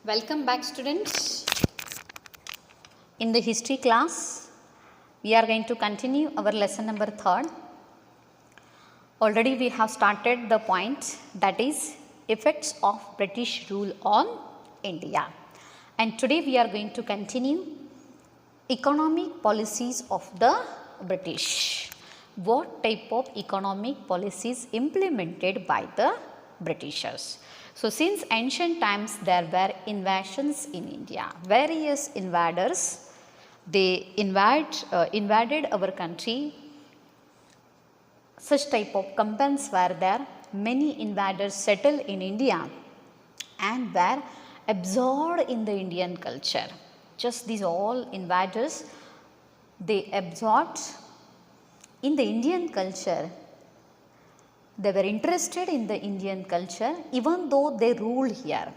Welcome back, students. In the history class, we are going to continue our lesson number 3rd. Already we have started the point, that is effects of British rule on India. And today we are going to continue economic policies of the British. What type of economic policies implemented by the Britishers? So, since ancient times there were invasions in India, various invaders, they invaded our country. Such type of campaigns were there. Many invaders settled in India and were absorbed in the Indian culture. Just these all invaders, they absorbed in the Indian culture. They were interested in the Indian culture even though they ruled here.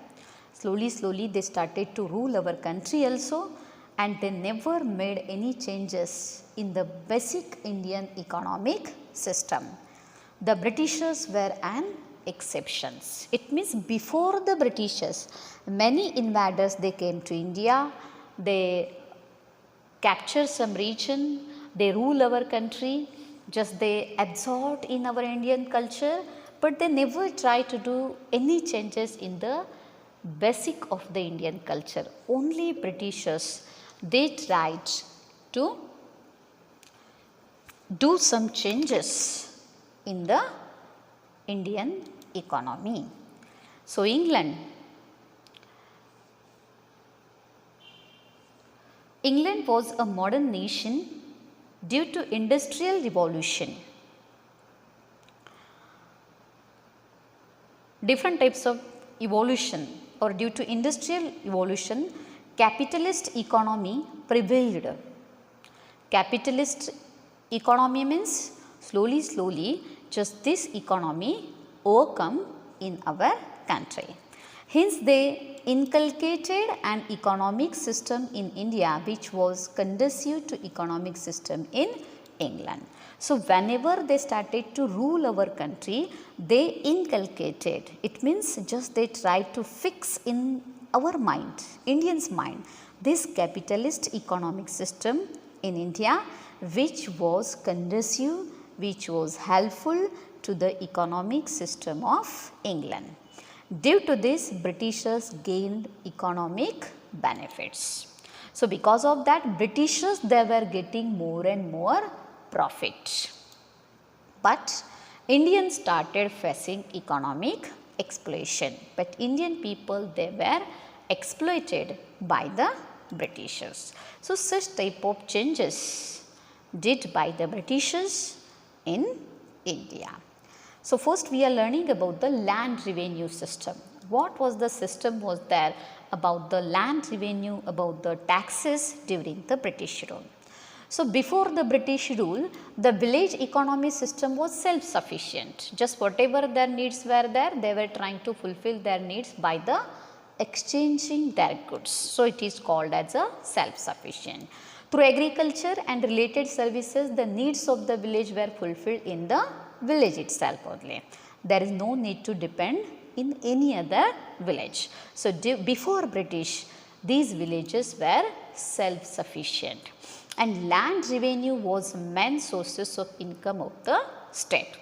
Slowly they started to rule our country also, and they never made any changes in the basic Indian economic system. The Britishers were an exception. It means before the Britishers, many invaders, they came to India, they captured some region, they rule our country. Just they absorbed in our Indian culture, but they never try to do any changes in the basic of the Indian culture. Only Britishers, they tried to do some changes in the Indian economy. So, England was a modern nation due to industrial revolution. Different types of evolution, or due to industrial evolution, capitalist economy prevailed. Capitalist economy means slowly just this economy overcome in our country. Hence they inculcated an economic system in India which was conducive to economic system in England. So, whenever they started to rule our country, they inculcated, it means just they tried to fix in our mind, Indians' mind, this capitalist economic system in India which was conducive, which was helpful to the economic system of England. Due to this, Britishers gained economic benefits. So, because of that, Britishers, they were getting more and more profit. But Indians started facing economic exploitation. But Indian people, they were exploited by the Britishers. So, such type of changes did by the Britishers in India. So, first we are learning about the land revenue system. What was the system was there about the land revenue, about the taxes during the British rule. So, before the British rule, the village economy system was self-sufficient. Just whatever their needs were there, they were trying to fulfill their needs by the exchanging their goods. So, it is called as a self-sufficient. Through agriculture and related services, the needs of the village were fulfilled in the village itself only. There is no need to depend in any other village. So, before British, these villages were self-sufficient, and land revenue was main sources of income of the state.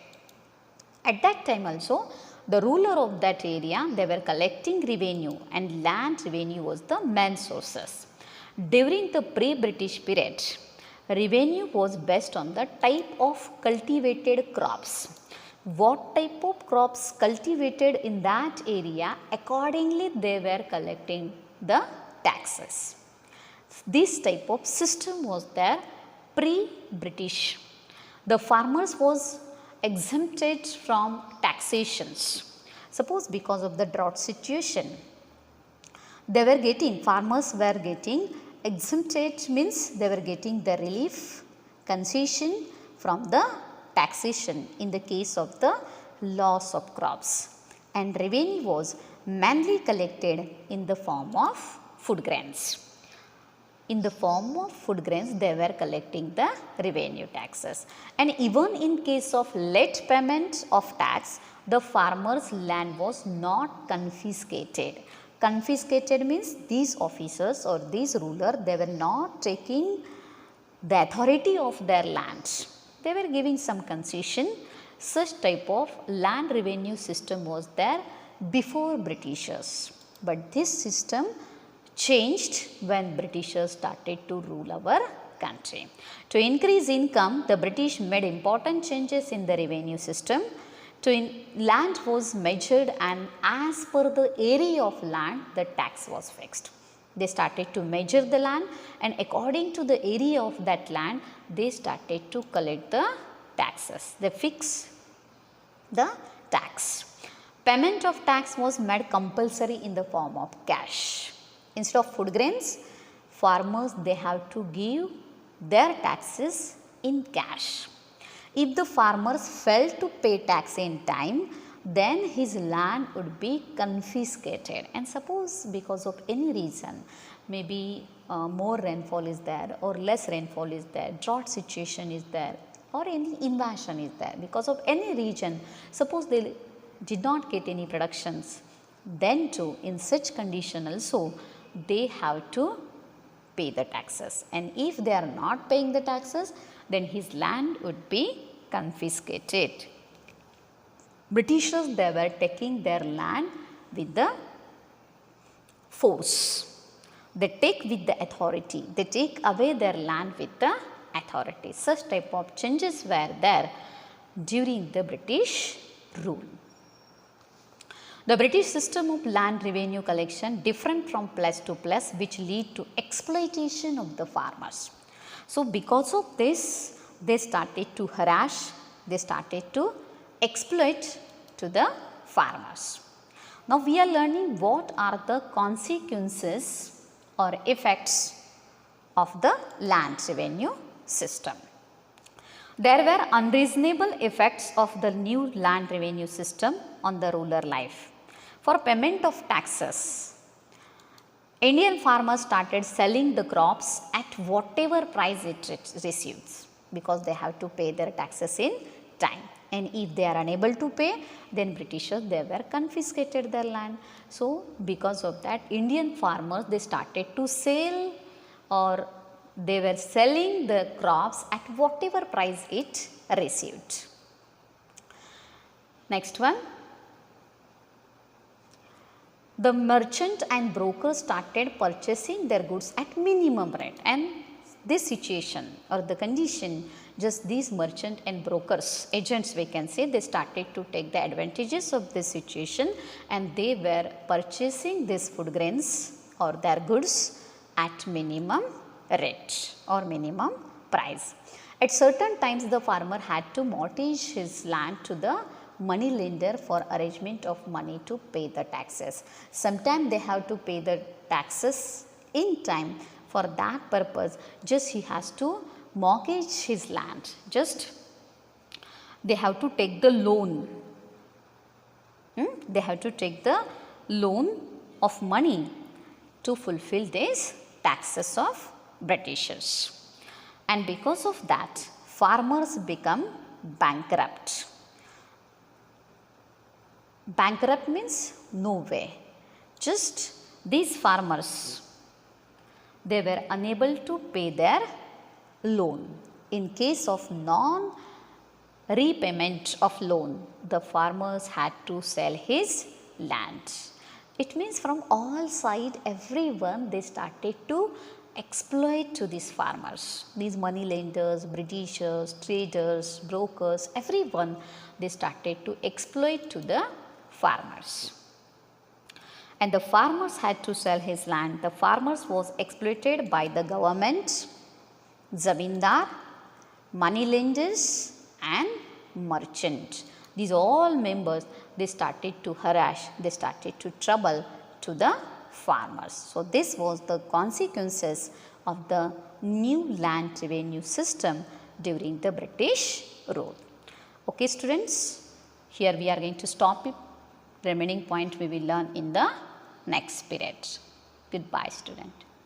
At that time also, the ruler of that area, they were collecting revenue, and land revenue was the main sources. During the pre-British period, revenue was based on the type of cultivated crops. What type of crops cultivated in that area, accordingly they were collecting the taxes. This type of system was there pre-British. The farmers was exempted from taxations. Suppose because of the drought situation, they were getting, farmers were getting exempted, means they were getting the relief, concession from the taxation in the case of the loss of crops, and revenue was mainly collected in the form of food grains. In the form of food grains, they were collecting the revenue taxes, and even in case of late payment of tax, the farmer's land was not confiscated. Confiscated means these officers or these ruler, they were not taking the authority of their land. They were giving some concession. Such type of land revenue system was there before Britishers. But this system changed when Britishers started to rule our country. To increase income, the British made important changes in the revenue system. Land was measured, and as per the area of land, the tax was fixed. They started to measure the land, and according to the area of that land, they started to collect the taxes. They fixed the tax. Payment of tax was made compulsory in the form of cash. Instead of food grains, farmers, they have to give their taxes in cash. If the farmers failed to pay tax in time, then his land would be confiscated. And suppose because of any reason, maybe more rainfall is there or less rainfall is there, drought situation is there, or any invasion is there, because of any region, suppose they did not get any productions, then too in such condition also they have to pay the taxes. And if they are not paying the taxes, then his land would be confiscated. Britishers, they were taking their land with the force. They take with the authority. They take away their land with the authority. Such type of changes were there during the British rule. The British system of land revenue collection different from place to place, which lead to exploitation of the farmers. So because of this, they started to harass, they started to exploit to the farmers. Now we are learning what are the consequences or effects of the land revenue system. There were unreasonable effects of the new land revenue system on the rural life. For payment of taxes, Indian farmers started selling the crops at whatever price it receives, because they have to pay their taxes in time. And if they are unable to pay, then Britishers, they were confiscated their land. So because of that, Indian farmers, they started to sell, or they were selling the crops at whatever price it received. Next one. The merchant and brokers started purchasing their goods at minimum rate, and this situation or the condition, just these merchant and brokers, agents we can say, they started to take the advantages of this situation, and they were purchasing these food grains or their goods at minimum rate or minimum price. At certain times, the farmer had to mortgage his land to the money lender for arrangement of money to pay the taxes. Sometimes they have to pay the taxes in time. For that purpose, just he has to mortgage his land. Just they have to take the loan. They have to take the loan of money to fulfill these taxes of Britishers. And because of that, farmers become bankrupt. Bankrupt means no way. Just these farmers, they were unable to pay their loan. In case of non-repayment of loan, the farmers had to sell his land. It means from all sides, everyone, they started to exploit to these farmers. These money lenders, Britishers, traders, brokers, everyone, they started to exploit to the farmers. And the farmers had to sell his land. The farmers was exploited by the government, zamindar, money lenders and merchant. These all members, they started to harass, they started to trouble to the farmers. So this was the consequences of the new land revenue system during the British rule. Okay students, here we are going to stop it. Remaining point we will learn in the next period. Goodbye student.